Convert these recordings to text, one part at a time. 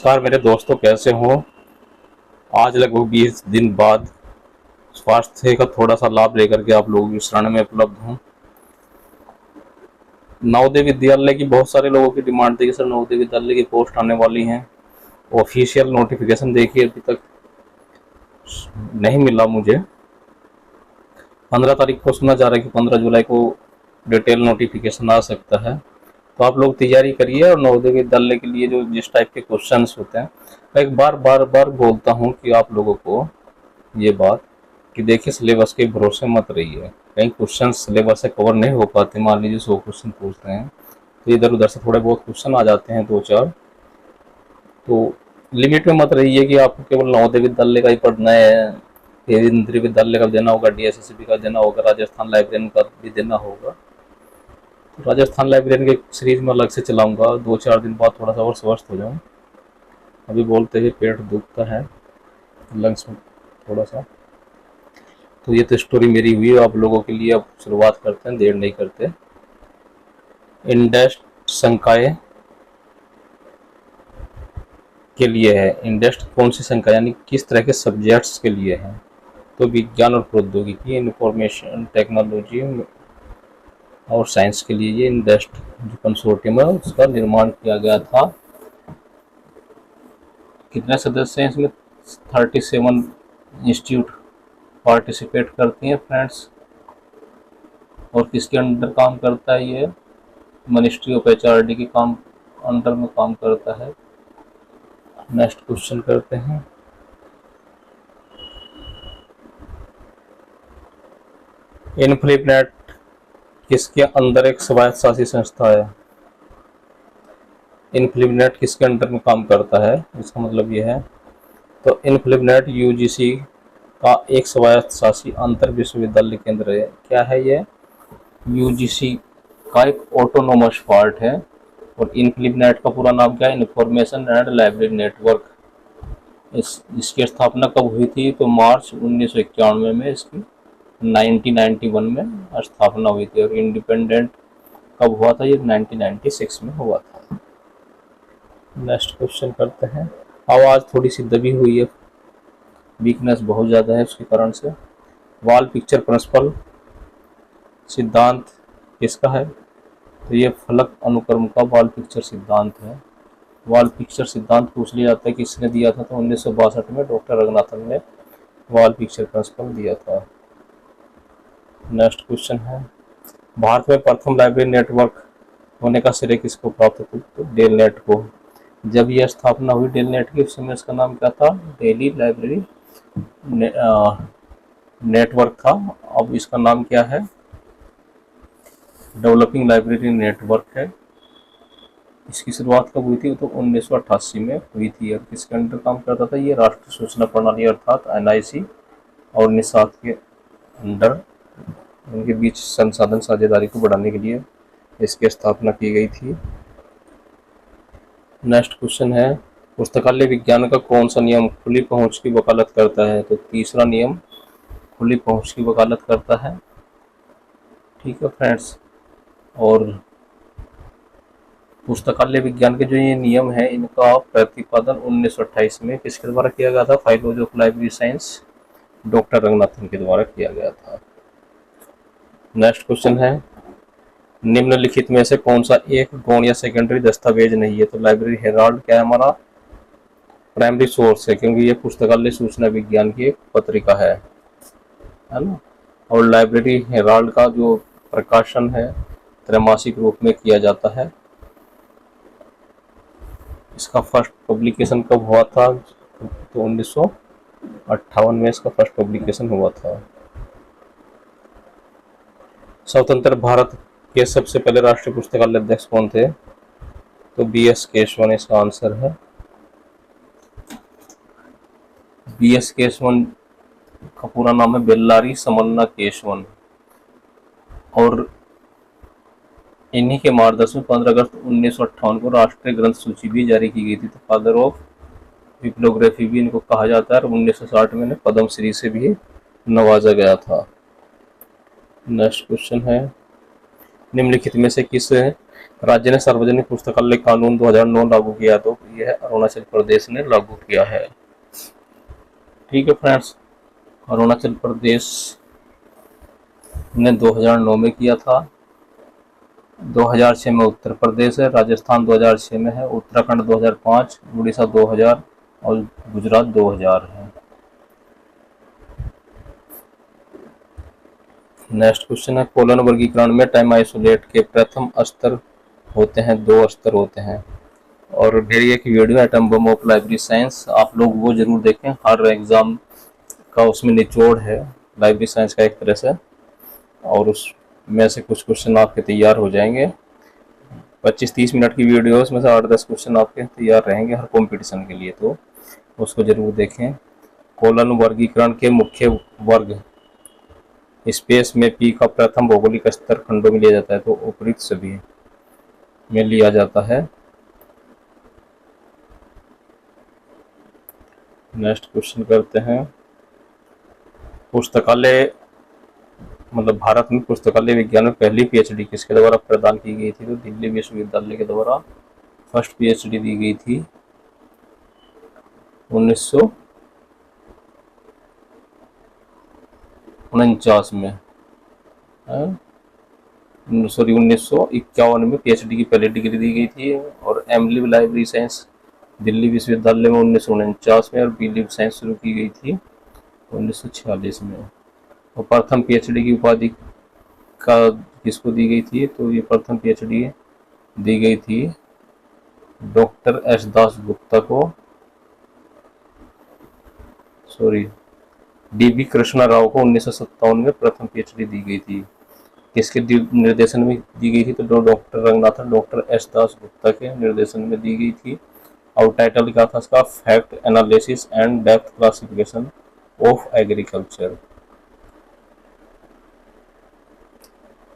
नमस्कार मेरे दोस्तों, कैसे हो? आज लगभग 20 दिन बाद स्वास्थ्य का थोड़ा सा लाभ लेकर के आप लोगों की शरण में उपलब्ध हूँ। नवोदय विद्यालय की बहुत सारे लोगों की डिमांड थी कि सर नवोदय विद्यालय की पोस्ट आने वाली हैं। ऑफिशियल नोटिफिकेशन देखिए अभी तक नहीं मिला मुझे। 15 तारीख को सुना जा रहा है कि 15 जुलाई को डिटेल नोटिफिकेशन आ सकता है। तो आप लोग तैयारी करिए। और नवोदय विद्यालय के लिए जो जिस टाइप के क्वेश्चंस होते हैं, मैं एक बार बोलता हूँ कि आप लोगों को ये बात कि देखिए, सिलेबस के भरोसे मत रहिए। कई क्वेश्चन सिलेबस से कवर नहीं हो पाते। मान लीजिए 100 क्वेश्चन पूछ रहे हैं तो इधर उधर से थोड़े बहुत क्वेश्चन आ जाते हैं, 2-4। तो लिमिट में मत रहिए कि आपको केवल नवोदय विद्यालय का ही पढ़ना है, केंद्रीय विद्यालय का देना होगा, डीएसएसबी का देना होगा, राजस्थान लाइब्रेरियन का भी देना होगा। तो राजस्थान लाइब्रेरियन के सीरीज में अलग से चलाऊंगा, 2-4 दिन बाद थोड़ा सा और स्वस्थ हो जाऊँ। अभी बोलते हुए पेट दुखता है, लंग्स में थोड़ा सा। तो ये तो स्टोरी मेरी हुई आप लोगों के लिए। अब शुरुआत करते हैं, देर नहीं करते। इंडेस्ट संकाय के लिए है। इंडेस्ट कौन सी संकाय यानी किस तरह के सब्जेक्ट्स के लिए है? तो विज्ञान और प्रौद्योगिकी, इंफॉर्मेशन टेक्नोलॉजी और साइंस के लिए ये इंडेस्ट जो कंसोर्टियम है उसका निर्माण किया गया था। कितने सदस्य हैं इसमें? 37 इंस्टीट्यूट पार्टिसिपेट करती हैं फ्रेंड्स। और किसके अंडर काम करता है ये? मिनिस्ट्री ऑफ एचआरडी के काम अंडर में काम करता है। नेक्स्ट क्वेश्चन करते हैं। इन्फ्लिपनेट किसके अंदर एक स्वायत्त शासी संस्था है? इन्फ्लिपनेट किसके अंडर में काम करता है, इसका मतलब ये है। तो इन्फ्लिपनेट यूजीसी का एक स्वायत्त शासी अंतर विश्वविद्यालय केंद्र है। क्या है ये? यूजीसी का एक ऑटोनोमस पार्ट है। और इन्फ्लिपनेट का पूरा नाम क्या है? Information and library network. इसकी स्थापना कब हुई थी? तो मार्च 1991 में इसकी 1991 में स्थापना हुई थी। और इंडिपेंडेंट कब हुआ था? ये 1996 में हुआ था। नेक्स्ट क्वेश्चन करते हैं। आवाज़ थोड़ी सी दबी हुई है, वीकनेस बहुत ज़्यादा है, उसके कारण से। वॉल पिक्चर प्रिंसिपल सिद्धांत किसका है? तो ये फलक अनुक्रम का वॉल पिक्चर सिद्धांत है। वॉल पिक्चर सिद्धांत पूछ लिया जाता है किसने दिया था? तो 1962 में डॉक्टर रंगनाथन ने वॉल पिक्चर प्रिंसिपल दिया था। नेक्स्ट क्वेश्चन है। भारत में प्रथम लाइब्रेरी नेटवर्क होने का श्रेय किसको प्राप्त था? तो डेल नेट को। जब यह स्थापना हुई डेल नेट की, उस समय इसका नाम क्या था? डेली लाइब्रेरी नेटवर्क था। अब इसका नाम क्या है? डेवलपिंग लाइब्रेरी नेटवर्क है। इसकी शुरुआत कब हुई थी? तो 1988 में हुई थी। और किसके अंडर काम करता था? ये राष्ट्रीय सूचना प्रणाली अर्थात एनआईसी और निषाद के अंडर, उनके बीच संसाधन साझेदारी को बढ़ाने के लिए इसकी स्थापना की गई थी। नेक्स्ट क्वेश्चन है। पुस्तकालय विज्ञान का कौन सा नियम खुली पहुंच की वकालत करता है? तो तीसरा नियम खुली पहुंच की वकालत करता है। ठीक है फ्रेंड्स। और पुस्तकालय विज्ञान के जो ये नियम है, इनका प्रतिपादन 1928 में किसके द्वारा किया गया था? Five laws of library science doctor Ranganathan के द्वारा किया गया था। नेक्स्ट क्वेश्चन है। निम्नलिखित में से कौन सा एक गौण या सेकेंडरी दस्तावेज नहीं है? तो लाइब्रेरी हेराल्ड क्या है हमारा? प्राइमरी सोर्स है, क्योंकि ये पुस्तकालय सूचना विज्ञान की एक पत्रिका है ना। और लाइब्रेरी हेराल्ड का जो प्रकाशन है त्रैमासिक रूप में किया जाता है। इसका फर्स्ट पब्लिकेशन कब हुआ था? तो 1958 में इसका फर्स्ट पब्लिकेशन हुआ था। स्वतंत्र भारत के सबसे पहले राष्ट्रीय पुस्तकालय अध्यक्ष कौन थे? तो बीएस केशवन इसका आंसर है। बीएस केशवन का पूरा नाम है बेल्लारी समन्ना केशवन। और इन्हीं के मार्गदर्शन में 15 अगस्त 1958 को राष्ट्रीय ग्रंथ सूची भी जारी की गई थी। तो फादर ऑफ बिब्लियोग्राफी भी इनको कहा जाता है। और 1960 में इन्हें पद्म श्री से भी नवाजा गया था। नेक्स्ट क्वेश्चन है। निम्नलिखित में से किस राज्य ने सार्वजनिक पुस्तकालय कानून 2009 लागू किया, तो यह अरुणाचल प्रदेश ने लागू किया है। ठीक है फ्रेंड्स, अरुणाचल प्रदेश ने 2009 में किया था। 2006 में उत्तर प्रदेश है, राजस्थान 2006 में है, उत्तराखंड 2005, उड़ीसा 2000 और गुजरात 2000 है। नेक्स्ट क्वेश्चन है, कोलन वर्गीकरण में टाइम आइसोलेट के प्रथम स्तर होते हैं, 2 स्तर होते हैं। और मेरी एक video atom bomb of library science, आप लोग वो जरूर देखें, हर एग्जाम का उसमें निचोड़ है लाइब्रेरी साइंस का एक तरह से, और उसमें से कुछ क्वेश्चन आपके तैयार हो जाएंगे। 25-30 मिनट की वीडियो, उसमें से 8-10 क्वेश्चन आपके तैयार रहेंगे हर कंपटीशन के लिए, तो उसको जरूर देखें। कोलन वर्गीकरण के मुख्य वर्ग, स्पेस में पी का प्रथम भौगोलिक स्तर खंडों में लिया जाता है, तो उपरोक्त सभी में लिया जाता है। नेक्स्ट क्वेश्चन करते हैं, पुस्तकालय मतलब भारत में पुस्तकालय विज्ञान में पहली पीएचडी किसके द्वारा प्रदान की गई थी, तो दिल्ली विश्वविद्यालय के द्वारा फर्स्ट पीएचडी दी गई थी 1949 में, 1951 में पीएचडी की पहली डिग्री दी गई थी। और एमलिव लाइब्रेरी साइंस दिल्ली विश्वविद्यालय में 1949 में, और बीलिव साइंस शुरू की गई थी 1946 में। और प्रथम पीएचडी की उपाधि का किसको दी गई थी, तो ये प्रथम पीएचडी दी गई थी डॉक्टर एस दास गुप्ता को, डीबी कृष्णा राव को 1957 में प्रथम पीएचडी दी गई थी। किसके निर्देशन में दी गई थी, तो doctor Ranganathan doctor S Das Gupta के निर्देशन में दी गई थी। और टाइटल क्या था इसका, fact analysis and depth classification of agriculture.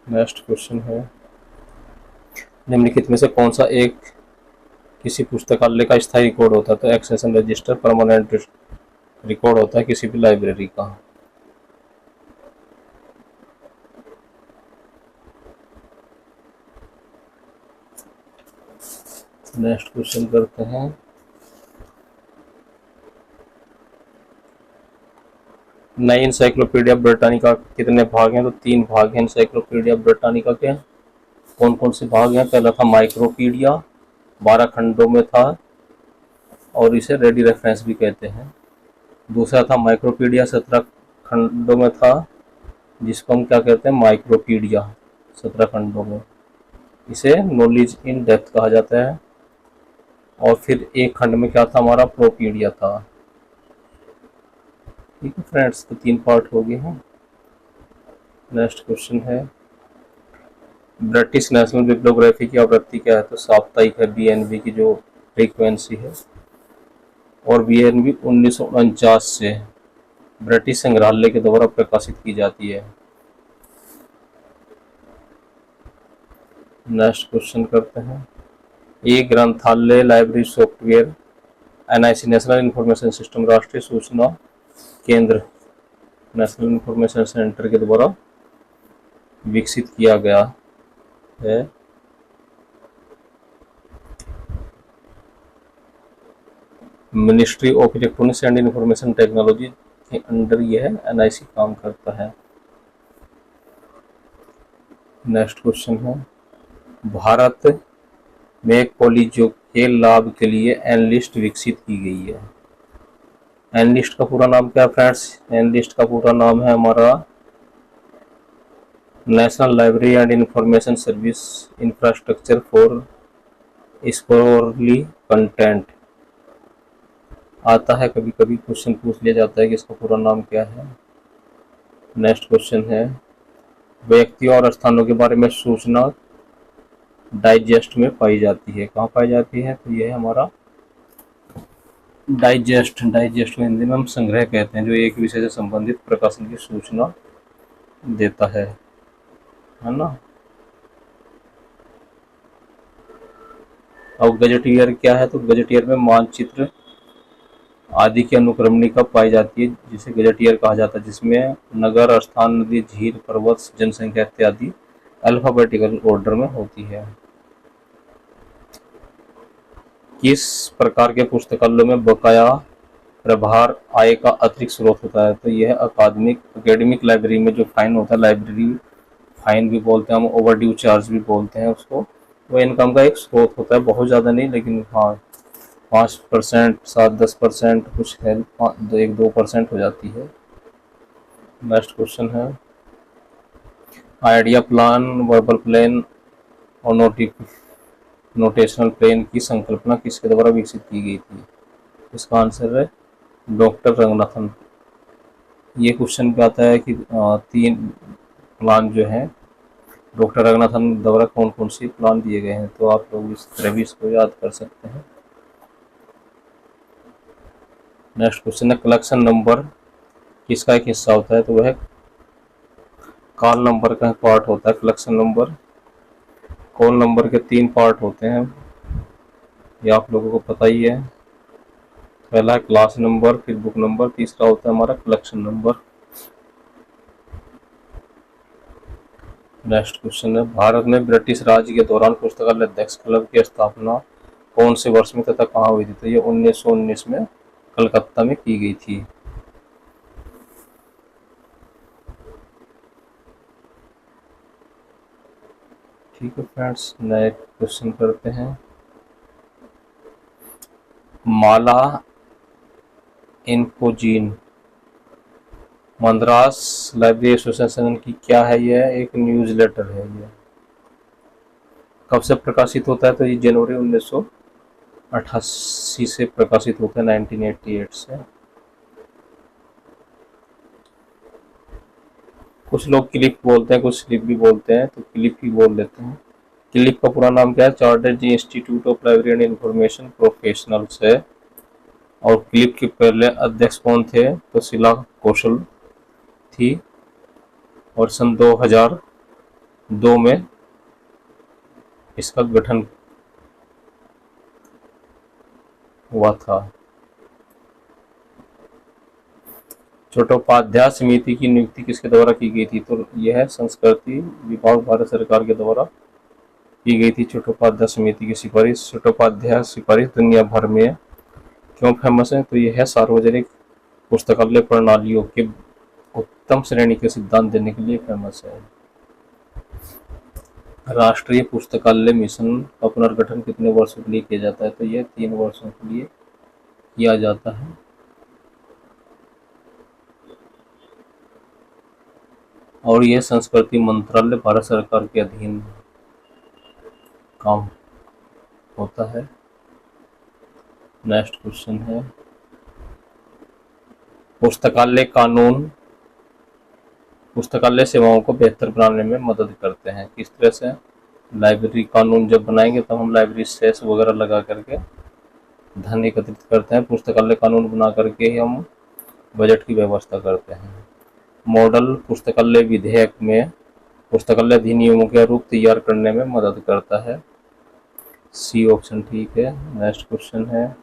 Next question है, निम्नलिखित में से कौन सा एक किसी पुस्तकालय का स्थायी रिकॉर्ड होता है, तो एक्सेशन रजिस्टर परमानेंट रिकॉर्ड होता है किसी भी लाइब्रेरी का। नेक्स्ट क्वेश्चन करते हैं, नई इंसाइक्लोपीडिया ब्रिटानिका कितने भाग हैं, तो 3 भाग हैं इंसाइक्लोपीडिया ब्रिटानिका के। कौन कौन से भाग हैं, पहला था माइक्रोपीडिया, 12 खंडों में था और इसे रेडी रेफरेंस भी कहते हैं। दूसरा था माइक्रोपीडिया, 17 खंडों में था, जिसको हम क्या कहते हैं, माइक्रोपीडिया, 17 खंडों में, इसे नॉलेज इन डेप्थ कहा जाता है। और फिर एक खंड में क्या था, हमारा प्रोपीडिया था। ठीक है फ्रेंड्स, तो 3 पार्ट हो गए हैं। नेक्स्ट क्वेश्चन है, ब्रिटिश नेशनल बिब्लियोग्राफी की आवृत्ति क्या है, तो साप्ताहिक है, बीएनबी की जो फ्रीक्वेंसी है। और बीएनबी 1949 से ब्रिटिश संग्रहालय के द्वारा प्रकाशित की जाती है। नेक्स्ट क्वेश्चन करते हैं, ये ग्रंथालय library software NIC national information system राष्ट्रीय सूचना केंद्र नेशनल इंफॉर्मेशन सेंटर के द्वारा विकसित किया गया है। Ministry of electronics and information technology के अंडर यह एनआईसी काम करता है। नेक्स्ट क्वेश्चन है, भारत में कॉलेजों के लाभ के लिए एनलिस्ट विकसित की गई है। एनलिस्ट का पूरा नाम क्या है फ्रेंड्स, एनलिस्ट का पूरा नाम है हमारा national library and information service infrastructure for scholarly content. आता है कभी कभी क्वेश्चन पूछ लिया जाता है कि इसका पूरा नाम क्या है। नेक्स्ट क्वेश्चन है, व्यक्तियों और स्थानों के बारे में सूचना डाइजेस्ट में पाई जाती है, कहाँ पाई जाती है, तो ये है हमारा डाइजेस्ट। डाइजेस्ट को हिंदी में हम संग्रह कहते हैं, जो एक विषय से संबंधित प्रकाशन की सूचना देता है ना। और गजेटियर क्या है, तो गजेटियर में मानचित्र आदि की अनुक्रमणिका पाई जाती है, जिसे गजेटियर कहा जाता है, जिसमें नगर, स्थान, नदी, झील, पर्वत, जनसंख्या इत्यादि अल्फाबेटिकल ऑर्डर में होती है। किस प्रकार के पुस्तकालयों में बकाया प्रभार आय का अतिरिक्त स्रोत होता है? तो यह एकेडमिक लाइब्रेरी में जो फाइन होता है, लाइब्रेरी फाइन भी बोलते हैं हम, ओवर ड्यू चार्ज भी बोलते हैं उसको, वो इनकम का एक स्रोत होता है, बहुत ज़्यादा नहीं, लेकिन हाँ 5%, 7-10% कुछ है, 1-2% हो जाती है। नेक्स्ट क्वेश्चन है, आइडिया प्लान, वर्बल प्लेन और नोटेशनल प्लेन की संकल्पना किसके द्वारा विकसित की गई थी? इसका आंसर है डॉक्टर रंगनाथन। ये क्वेश्चन पे आता है कि 3 प्लान जो है डॉक्टर रंगनाथन द्वारा कौन कौन से प्लान दिए गए हैं, तो आप लोग इस तरह भी इसको याद कर सकते हैं। नेक्स्ट क्वेश्चन है, कलेक्शन नंबर किसका एक हिस्सा होता है? तो वह कॉल नंबर का पार्ट होता है कलेक्शन नंबर। कॉल नंबर के 3 पार्ट होते हैं, ये आप लोगों को पता ही है। पहला है क्लास नंबर, फिर बुक नंबर, तीसरा होता है हमारा कलेक्शन नंबर। नेक्स्ट क्वेश्चन है, भारत में ब्रिटिश राज के दौरान पुस्तकालय अध्यक्ष क्लब की स्थापना कौन से वर्ष में तथा कहाँ हुई थी? तो ये 1919 में कलकत्ता में की गई थी। ठीक है फ्रेंड्स, नए क्वेश्चन करते हैं। माला इन्फोजीन मद्रास लाइब्रेरी एसोसिएशन की क्या है? यह एक न्यूज़लेटर है। ये कब से प्रकाशित होता है? तो ये जनवरी 1988 से प्रकाशित होता है, 1988 से। कुछ लोग क्लिप बोलते हैं, कुछ स्लिप भी बोलते हैं, तो क्लिप ही बोल लेते हैं। क्लिप का पूरा नाम क्या है? Chartered institute of library and information professionals है। और क्लिप के पहले अध्यक्ष कौन थे? तो शीला कौशल थी, और सन 2002 में इसका गठन हुआ था। चट्टोपाध्याय समिति की नियुक्ति किसके द्वारा की गई थी? तो यह संस्कृति विभाग भारत सरकार के द्वारा की गई थी। चट्टोपाध्याय समिति की सिफारिश, चट्टोपाध्याय सिफारिश दुनिया भर में क्यों फेमस है? तो यह है सार्वजनिक पुस्तकालय प्रणालियों के उत्तम श्रेणी के सिद्धांत देने के लिए फेमस है। राष्ट्रीय पुस्तकालय मिशन का पुनर्गठन कितने वर्षों के लिए किया जाता है? तो यह 3 वर्षों के लिए किया जाता है। और यह संस्कृति मंत्रालय भारत सरकार के अधीन काम होता है। नेक्स्ट क्वेश्चन है, पुस्तकालय कानून पुस्तकालय सेवाओं को बेहतर बनाने में मदद करते हैं। किस तरह से? लाइब्रेरी कानून जब बनाएंगे तब हम लाइब्रेरी सेस वगैरह लगा करके धन एकत्रित करते हैं। पुस्तकालय कानून बना करके ही हम बजट की व्यवस्था करते हैं। मॉडल पुस्तकालय विधेयक में पुस्तकालय अधिनियमों के रूप तैयार करने में मदद करता है। सी ऑप्शन ठीक है। नेक्स्ट क्वेश्चन है,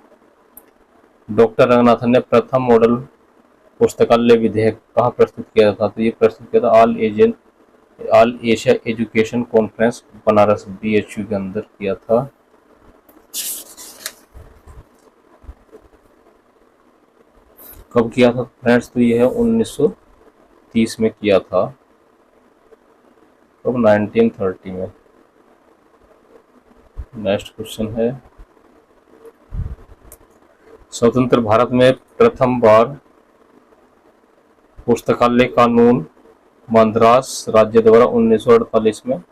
डॉक्टर रंगनाथन ने प्रथम मॉडल पुस्तकालय विधेयक कहाँ प्रस्तुत किया था? तो ये प्रस्तुत किया था all Asia education conference Banaras BHU के अंदर किया था। कब किया था फ्रेंड्स? तो यह 1930 में किया था। कब? 1930 में। नेक्स्ट क्वेश्चन है, स्वतंत्र भारत में प्रथम बार पुस्तकालय कानून मद्रास राज्य द्वारा 1948 में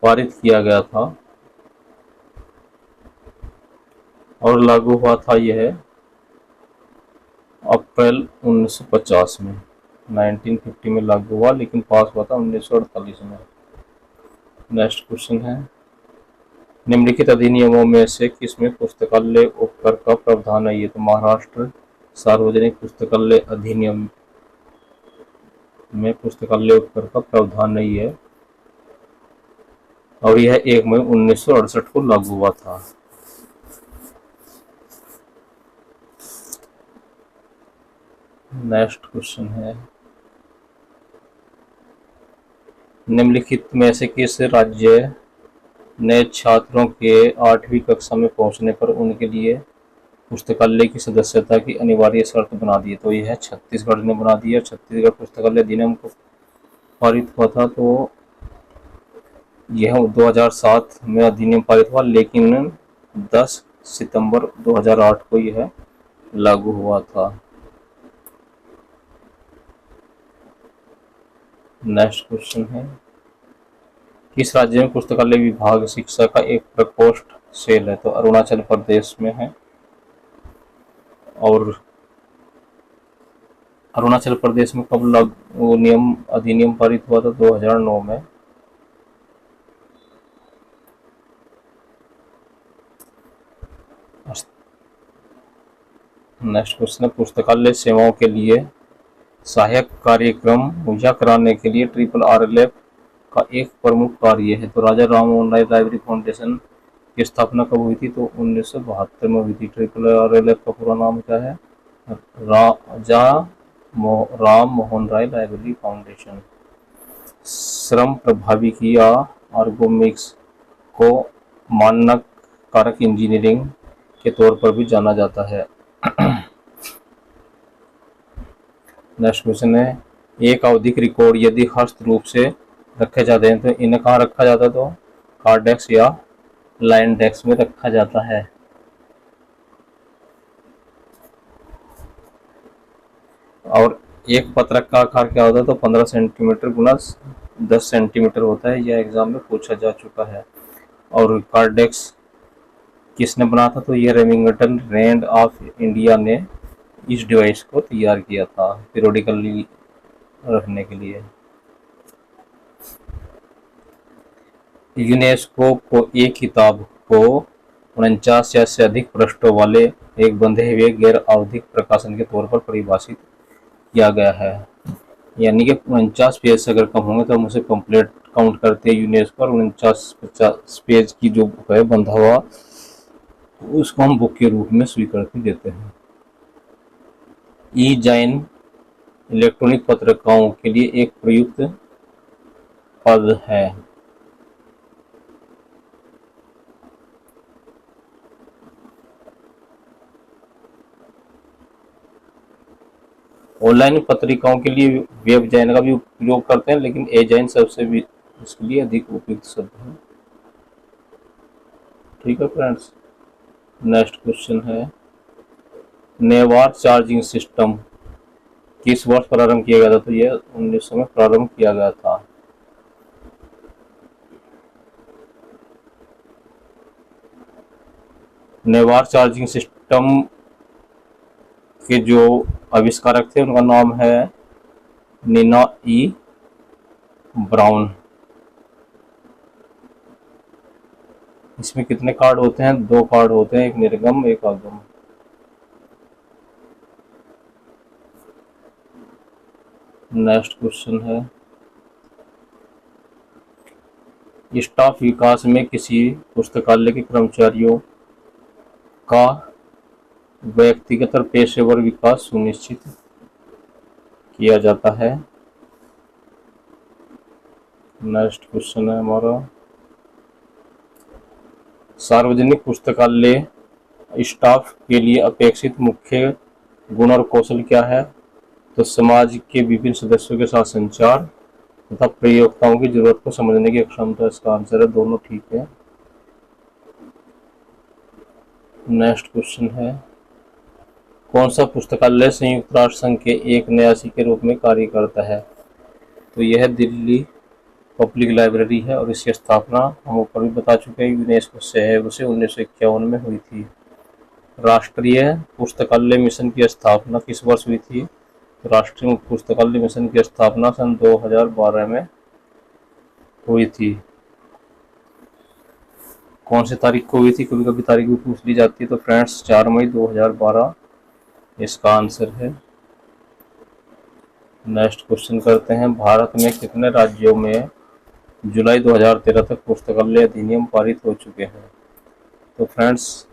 पारित किया गया था और लागू हुआ था यह अप्रैल 1950 में। 1950 में लागू हुआ, लेकिन पास हुआ था 1948 में। नेक्स्ट क्वेश्चन है, निम्नलिखित अधिनियमों में से किसमें पुस्तकालय उपकर का प्रावधान है? ये तो महाराष्ट्र सार्वजनिक पुस्तकालय अधिनियम में पुस्तकालय उपकर का प्रावधान नहीं है, और यह 1 मई 1968 को लागू हुआ था। नेक्स्ट क्वेश्चन है, निम्नलिखित में से किस राज्य नए छात्रों के 8वीं कक्षा में पहुंचने पर उनके लिए पुस्तकालय की सदस्यता की अनिवार्य शर्त बना दी। तो यह छत्तीसगढ़ ने बना दिया। छत्तीसगढ़ पुस्तकालय अधिनियम को पारित हुआ था, तो यह 2007 में अधिनियम पारित हुआ, लेकिन 10 सितंबर 2008 को यह लागू हुआ था। नेक्स्ट क्वेश्चन है, किस राज्य में पुस्तकालय विभाग शिक्षा का एक प्रकोष्ठ सेल है? तो अरुणाचल प्रदेश में है। और अरुणाचल प्रदेश में कब लागू अधिनियम पारित हुआ था? 2009 में। नेक्स्ट क्वेश्चन है, पुस्तकालय सेवाओं के लिए सहायक कार्यक्रम मुहैया कराने के लिए RRLF का एक प्रमुख कार्य है। तो राजा राममोहन राय लाइब्रेरी फाउंडेशन की स्थापना कब हुई थी? तो 1972 में हुई थी। RRLF का पूरा नाम क्या है? राजा राम मोहन राय लाइब्रेरी फाउंडेशन। श्रम प्रभाविकी या आर्गोमिक्स को मानक कारक इंजीनियरिंग के तौर पर भी जाना जाता है। नेक्स्ट क्वेश्चन है, एक आवधिक रिकॉर्ड यदि हस्त रूप से रखे जाते हैं तो इन्हें कहाँ रखा जाता है? तो कार्ड डेस्क या लाइन डेस्क में रखा जाता है। और एक पत्रक का आकार क्या होता है? तो 15 सेंटीमीटर गुना 10 सेंटीमीटर होता है। यह एग्जाम में पूछा जा चुका है। और कार्ड डेस्क किसने बनाया था? तो यह रेमिंगटन रैंड ऑफ इंडिया ने इस डिवाइस को तैयार किया था पीरियोडिकली रखने के लिए। यूनेस्को को एक किताब को 49 या से अधिक पृष्ठों वाले एक बंधे हुए गैर आवधिक प्रकाशन के तौर पर परिभाषित किया गया है। यानी कि 49 पेज से अगर कम होंगे तो हम उसे कंप्लीट काउंट करते हैं। यूनेस्को 49 पेज की जो बुक है बंधा हुआ, उसको हम बुक के रूप में स्वीकृति देते हैं। ई-जाइन इलेक्ट्रॉनिक पत्रिकाओं के लिए एक प्रयुक्त पद है। ऑनलाइन पत्रिकाओं के लिए वेब जाइन का भी उपयोग करते हैं, लेकिन ए-जाइन सबसे भी इसके लिए अधिक उपयुक्त शब्द है। ठीक है फ्रेंड्स। नेक्स्ट क्वेश्चन है, नेवार चार्जिंग सिस्टम किस वर्ष प्रारंभ किया गया था? तो यह 1900 में प्रारंभ किया गया था। नेवार चार्जिंग सिस्टम के जो आविष्कारक थे उनका नाम है नीना ई ब्राउन। इसमें कितने कार्ड होते हैं? 2 कार्ड होते हैं, एक निर्गम एक आगम। नेक्स्ट क्वेश्चन है, स्टाफ विकास में किसी पुस्तकालय के कर्मचारियों का व्यक्तिगत और पेशेवर विकास सुनिश्चित किया जाता है। नेक्स्ट क्वेश्चन है हमारा, सार्वजनिक पुस्तकालय स्टाफ के लिए अपेक्षित मुख्य गुण और कौशल क्या है? तो समाज के विभिन्न सदस्यों के साथ संचार तथा प्रयोक्ताओं की जरूरत को समझने की क्षमता इसका आंसर है। दोनों ठीक है। नेक्स्ट क्वेश्चन है, कौन सा पुस्तकालय संयुक्त राष्ट्र संघ के एक न्यासी के रूप में कार्य करता है? तो यह दिल्ली पब्लिक लाइब्रेरी है और इसकी स्थापना हम ऊपर भी बता चुके हैं, यूनेस्को सहयोग से 1951 में हुई थी। राष्ट्रीय पुस्तकालय मिशन की स्थापना किस वर्ष हुई थी? राष्ट्रीय पुस्तकालय मिशन की स्थापना सन 2012 में हुई थी। कौन सी तारीख को हुई थी? कभी कभी तारीख भी पूछ ली जाती है। तो फ्रेंड्स 4 मई 2012 इसका आंसर है। नेक्स्ट क्वेश्चन करते हैं, भारत में कितने राज्यों में जुलाई 2013 तक पुस्तकालय अधिनियम पारित हो चुके हैं? तो फ्रेंड्स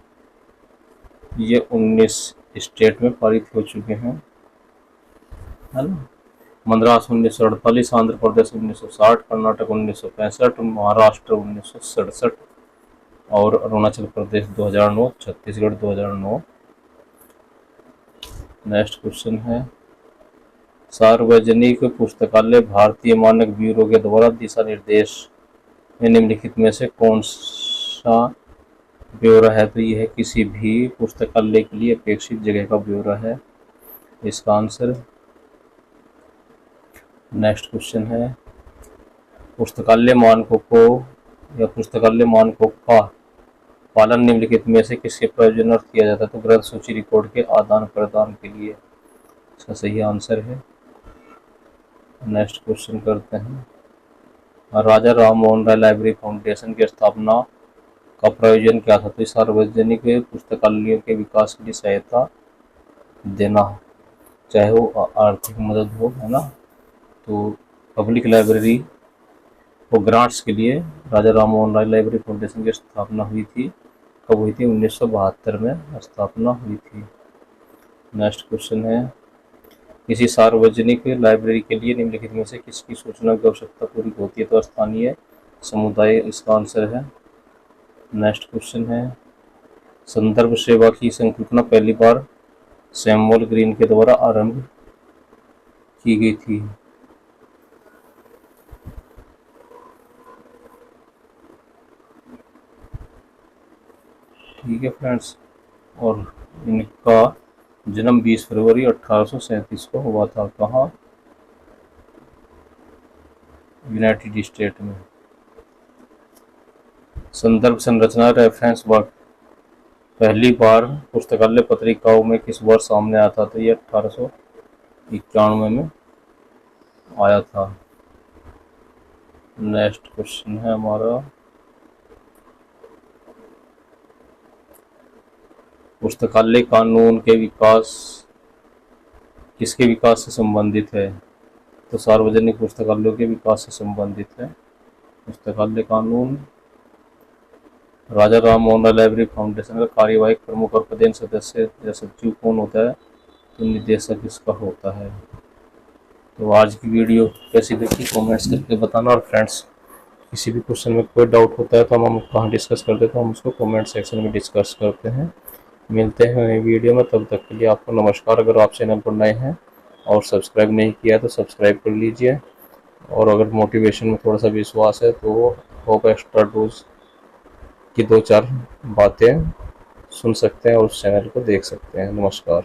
ये 19 स्टेट में पारित हो चुके हैं, है ना। मद्रास 1948, आंध्र प्रदेश 1960, कर्नाटक 1965, महाराष्ट्र 1967, और अरुणाचल प्रदेश 2009, छत्तीसगढ़ 2009। नेक्स्ट क्वेश्चन है, सार्वजनिक पुस्तकालय भारतीय मानक ब्यूरो के द्वारा दिशा निर्देश में निम्नलिखित में से कौन सा ब्यौरा है? तो यह किसी भी पुस्तकालय के लिए अपेक्षित जगह का ब्यौरा है इसका आंसर। नेक्स्ट क्वेश्चन है, पुस्तकालय मानकों को या पुस्तकालय मानकों का पालन निम्नलिखित में से किसके प्रयोजनार्थ किया जाता है? तो ग्रंथ सूची रिकॉर्ड के आदान प्रदान के लिए इसका सही आंसर है। नेक्स्ट क्वेश्चन करते हैं, राजा राम मोहन राय लाइब्रेरी फाउंडेशन की स्थापना का प्रयोजन क्या था? तो सार्वजनिक पुस्तकालयों के विकास के लिए सहायता देना, चाहे वो आर्थिक मदद हो, है ना। तो पब्लिक लाइब्रेरी वो ग्रांट्स के लिए राजा राम मोहन राय लाइब्रेरी फाउंडेशन की स्थापना हुई थी। कब हुई थी? 1972 में स्थापना हुई थी। नेक्स्ट क्वेश्चन है, किसी सार्वजनिक लाइब्रेरी के लिए निम्नलिखित में से किसकी सूचना की आवश्यकता पूरी होती है? तो स्थानीय समुदाय इसका आंसर है। नेक्स्ट क्वेश्चन है, संदर्भ सेवा की संकल्पना पहली बार सैमुअल ग्रीन के द्वारा आरंभ की गई थी। ठीक है फ्रेंड्स, और इनका जन्म 20 फरवरी 1837 को हुआ था। कहाँ? यूनाइटेड स्टेट में। संदर्भ संरचना रेफरेंस वर्क पहली बार पुस्तकालय पत्रिकाओं में किस वर्ष सामने आया था? तो ये 1891 में आया था। नेक्स्ट क्वेश्चन है हमारा, पुस्तकालय कानून के विकास किसके विकास से संबंधित है? तो सार्वजनिक पुस्तकालयों के विकास से संबंधित है पुस्तकालय कानून। राजा राम मोहन राय लाइब्रेरी फाउंडेशन का कार्यवाहक प्रमुख और प्रधान सदस्य या सचिव कौन होता है? तो निदेशक इसका होता है। तो आज की वीडियो कैसी लगी कमेंट्स करके बताना, और फ्रेंड्स किसी भी क्वेश्चन में कोई डाउट होता है तो हम कहाँ डिस्कस करते हैं, तो हम उसको कमेंट सेक्शन में डिस्कस करते हैं। मिलते हैं नई वीडियो में, तब तक के लिए आपको नमस्कार। अगर आप चैनल पर नए हैं और सब्सक्राइब नहीं किया तो सब्सक्राइब कर लीजिए, और अगर मोटिवेशन में थोड़ा सा विश्वास है तो होप एक्स्ट्रा डोज की 2-4 बातें सुन सकते हैं और उस चैनल को देख सकते हैं। नमस्कार।